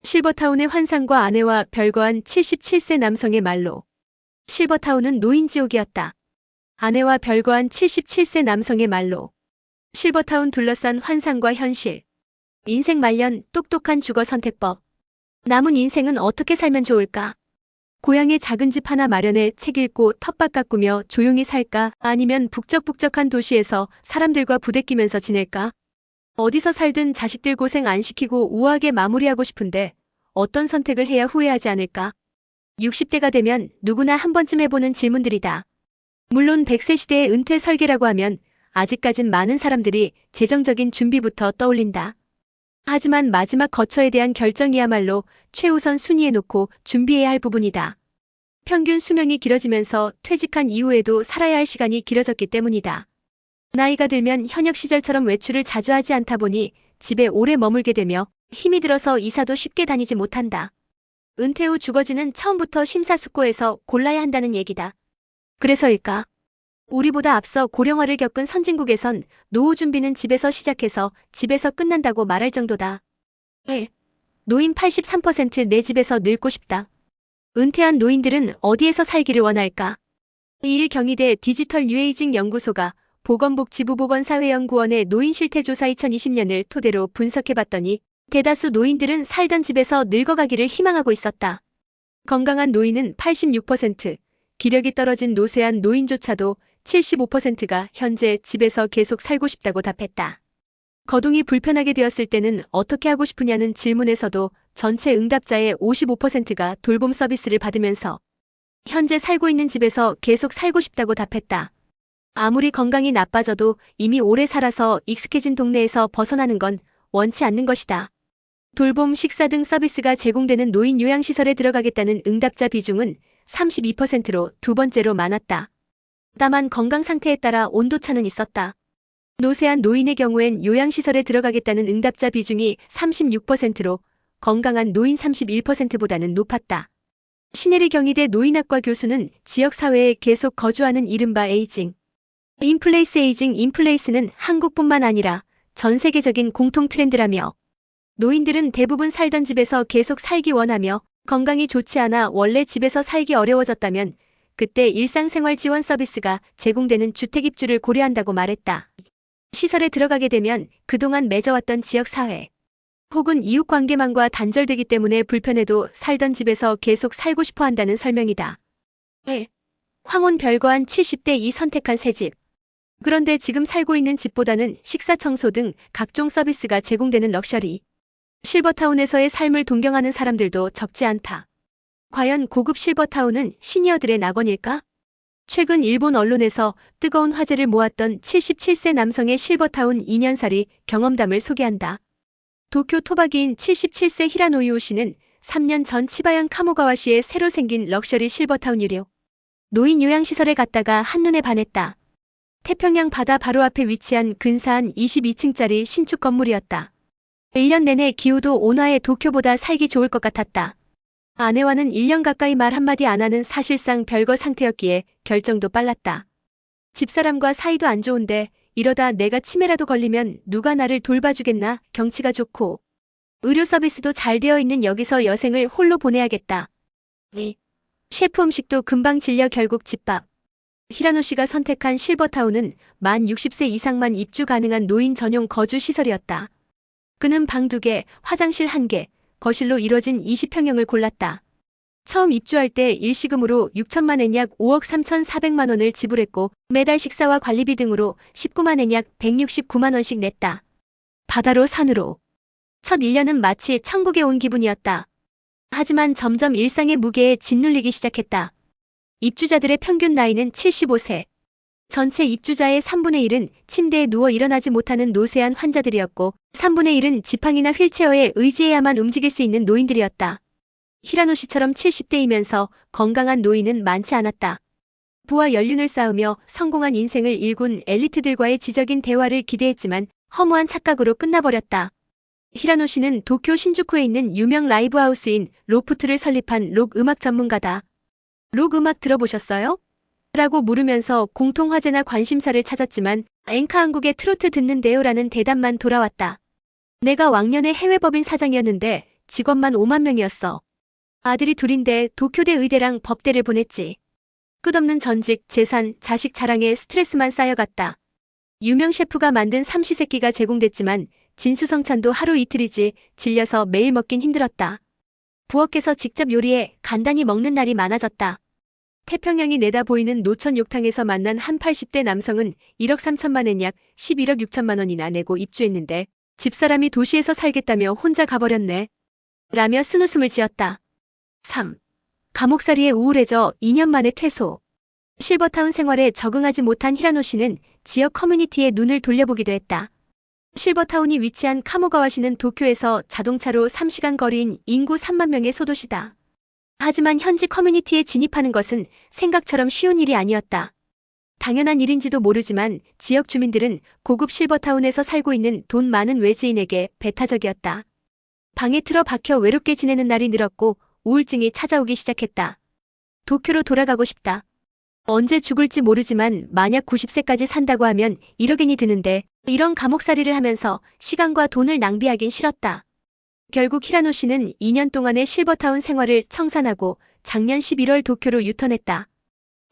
실버타운의 환상과 아내와 별거한 77세 남성의 말로. 실버타운은 노인지옥이었다. 아내와 별거한 77세 남성의 말로. 실버타운 둘러싼 환상과 현실. 인생 말년 똑똑한 주거 선택법. 남은 인생은 어떻게 살면 좋을까? 고향에 작은 집 하나 마련해 책 읽고 텃밭 가꾸며 조용히 살까? 아니면 북적북적한 도시에서 사람들과 부대끼면서 지낼까? 어디서 살든 자식들 고생 안 시키고 우아하게 마무리하고 싶은데 어떤 선택을 해야 후회하지 않을까? 60대가 되면 누구나 한 번쯤 해보는 질문들이다. 물론 100세 시대의 은퇴 설계라고 하면 아직까진 많은 사람들이 재정적인 준비부터 떠올린다. 하지만 마지막 거처에 대한 결정이야말로 최우선 순위에 놓고 준비해야 할 부분이다. 평균 수명이 길어지면서 퇴직한 이후에도 살아야 할 시간이 길어졌기 때문이다. 나이가 들면 현역 시절처럼 외출을 자주 하지 않다 보니 집에 오래 머물게 되며 힘이 들어서 이사도 쉽게 다니지 못한다. 은퇴 후 주거지는 처음부터 심사숙고해서 골라야 한다는 얘기다. 그래서일까? 우리보다 앞서 고령화를 겪은 선진국에선 노후 준비는 집에서 시작해서 집에서 끝난다고 말할 정도다. 1. 노인 83% 내 집에서 늙고 싶다. 은퇴한 노인들은 어디에서 살기를 원할까? 1. 경희대 디지털 뉴에이징 연구소가 보건복지부 보건사회연구원의 노인 실태조사 2020년을 토대로 분석해봤더니 대다수 노인들은 살던 집에서 늙어가기를 희망하고 있었다. 건강한 노인은 86%, 기력이 떨어진 노쇠한 노인조차도 75%가 현재 집에서 계속 살고 싶다고 답했다. 거동이 불편하게 되었을 때는 어떻게 하고 싶으냐는 질문에서도 전체 응답자의 55%가 돌봄 서비스를 받으면서 현재 살고 있는 집에서 계속 살고 싶다고 답했다. 아무리 건강이 나빠져도 이미 오래 살아서 익숙해진 동네에서 벗어나는 건 원치 않는 것이다. 돌봄, 식사 등 서비스가 제공되는 노인 요양시설에 들어가겠다는 응답자 비중은 32%로 두 번째로 많았다. 다만 건강 상태에 따라 온도차는 있었다. 노쇠한 노인의 경우엔 요양시설에 들어가겠다는 응답자 비중이 36%로 건강한 노인 31%보다는 높았다. 신혜리 경희대 노인학과 교수는 지역사회에 계속 거주하는 이른바 에이징, 인플레이스 에이징 인플레이스는 한국뿐만 아니라 전 세계적인 공통 트렌드라며 노인들은 대부분 살던 집에서 계속 살기 원하며 건강이 좋지 않아 원래 집에서 살기 어려워졌다면 그때 일상생활 지원 서비스가 제공되는 주택 입주를 고려한다고 말했다. 시설에 들어가게 되면 그동안 맺어왔던 지역사회 혹은 이웃관계망과 단절되기 때문에 불편해도 살던 집에서 계속 살고 싶어 한다는 설명이다. 1. 황혼 별거한 70대 이 선택한 새집. 그런데 지금 살고 있는 집보다는 식사 청소 등 각종 서비스가 제공되는 럭셔리 실버타운에서의 삶을 동경하는 사람들도 적지 않다. 과연 고급 실버타운은 시니어들의 낙원일까? 최근 일본 언론에서 뜨거운 화제를 모았던 77세 남성의 실버타운 2년살이 경험담을 소개한다. 도쿄 토박이인 77세 히라노이오 씨는 3년 전 치바현 카모가와시에 새로 생긴 럭셔리 실버타운 유료 노인 요양시설에 갔다가 한눈에 반했다. 태평양 바다 바로 앞에 위치한 근사한 22층짜리 신축 건물이었다. 1년 내내 기후도 온화해 도쿄보다 살기 좋을 것 같았다. 아내와는 1년 가까이 말 한마디 안 하는 사실상 별거 상태였기에 결정도 빨랐다. 집사람과 사이도 안 좋은데 이러다 내가 치매라도 걸리면 누가 나를 돌봐주겠나? 경치가 좋고 의료 서비스도 잘 되어 있는 여기서 여생을 홀로 보내야겠다. 셰프 음식도 금방 질려 결국 집밥. 히라노 씨가 선택한 실버타운은 만 60세 이상만 입주 가능한 노인 전용 거주 시설이었다. 그는 방 2개, 화장실 1개, 거실로 이뤄진 20평형을 골랐다. 처음 입주할 때 일시금으로 6천만 엔 약 5억 3,400만 원을 지불했고 매달 식사와 관리비 등으로 19만 엔 약 169만 원씩 냈다. 바다로 산으로. 첫 1년은 마치 천국에 온 기분이었다. 하지만 점점 일상의 무게에 짓눌리기 시작했다. 입주자들의 평균 나이는 75세. 전체 입주자의 3분의 1은 침대에 누워 일어나지 못하는 노쇠한 환자들이었고 3분의 1은 지팡이나 휠체어에 의지해야만 움직일 수 있는 노인들이었다. 히라노 씨처럼 70대이면서 건강한 노인은 많지 않았다. 부와 연륜을 쌓으며 성공한 인생을 일군 엘리트들과의 지적인 대화를 기대했지만 허무한 착각으로 끝나버렸다. 히라노 씨는 도쿄 신주쿠에 있는 유명 라이브 하우스인 로프트를 설립한 록 음악 전문가다. 록 음악 들어보셨어요? 라고 물으면서 공통 화제나 관심사를 찾았지만 앵카 한국의 트로트 듣는데요 라는 대답만 돌아왔다. 내가 왕년에 해외법인 사장이었는데 직원만 5만 명이었어. 아들이 둘인데 도쿄대 의대랑 법대를 보냈지. 끝없는 전직, 재산, 자식 자랑에 스트레스만 쌓여갔다. 유명 셰프가 만든 삼시세끼가 제공됐지만 진수성찬도 하루 이틀이지 질려서 매일 먹긴 힘들었다. 부엌에서 직접 요리해 간단히 먹는 날이 많아졌다. 태평양이 내다 보이는 노천 욕탕에서 만난 한 80대 남성은 1억 3천만 엔 약 11억 6천만 원이나 내고 입주했는데 집사람이 도시에서 살겠다며 혼자 가버렸네. 라며 쓴웃음을 지었다. 3. 감옥살이에 우울해져 2년 만에 퇴소. 실버타운 생활에 적응하지 못한 히라노 씨는 지역 커뮤니티에 눈을 돌려보기도 했다. 실버타운이 위치한 카모가와시는 도쿄에서 자동차로 3시간 거리인 인구 3만 명의 소도시다. 하지만 현지 커뮤니티에 진입하는 것은 생각처럼 쉬운 일이 아니었다. 당연한 일인지도 모르지만 지역 주민들은 고급 실버타운에서 살고 있는 돈 많은 외지인에게 배타적이었다. 방에 틀어박혀 외롭게 지내는 날이 늘었고 우울증이 찾아오기 시작했다. 도쿄로 돌아가고 싶다. 언제 죽을지 모르지만 만약 90세까지 산다고 하면 1억 엔이 드는데 이런 감옥살이를 하면서 시간과 돈을 낭비하긴 싫었다. 결국 히라노 씨는 2년 동안의 실버타운 생활을 청산하고 작년 11월 도쿄로 유턴했다.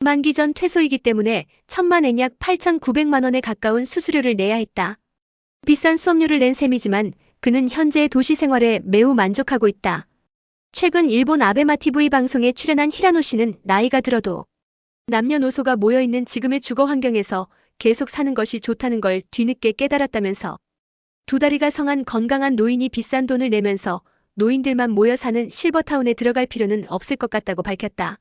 만기 전 퇴소이기 때문에 1,000만 엔 약 8,900만 원에 가까운 수수료를 내야 했다. 비싼 수업료를 낸 셈이지만 그는 현재의 도시 생활에 매우 만족하고 있다. 최근 일본 아베마 TV 방송에 출연한 히라노 씨는 나이가 들어도 남녀노소가 모여있는 지금의 주거 환경에서 계속 사는 것이 좋다는 걸 뒤늦게 깨달았다면서 두 다리가 성한 건강한 노인이 비싼 돈을 내면서 노인들만 모여 사는 실버타운에 들어갈 필요는 없을 것 같다고 밝혔다.